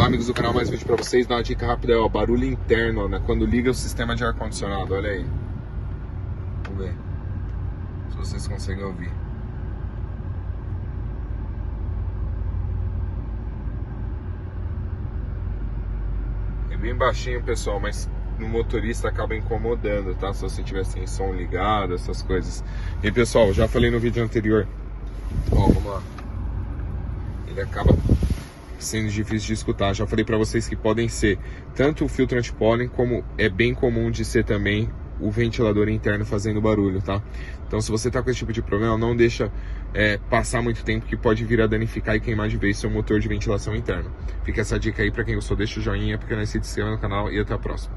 Olá, amigos do canal, mais um vídeo pra vocês. Dá uma dica rápida, ó, barulho interno, né? Quando liga o sistema de ar-condicionado, olha aí. Vamos ver se vocês conseguem ouvir. É bem baixinho, pessoal, mas no motorista acaba incomodando, tá? Se você tiver sem som ligado, essas coisas. E pessoal, já falei no vídeo anterior. Ó, vamos lá. Ele acaba sendo difícil de escutar. Já falei pra vocês que podem ser tanto o filtro antipólen, como é bem comum de ser também o ventilador interno fazendo barulho, tá? Então, se você tá com esse tipo de problema, não deixa passar muito tempo, que pode vir a danificar e queimar de vez seu motor de ventilação interna. Fica essa dica aí pra quem gostou, deixa o joinha, porque não se inscreva no canal e até a próxima.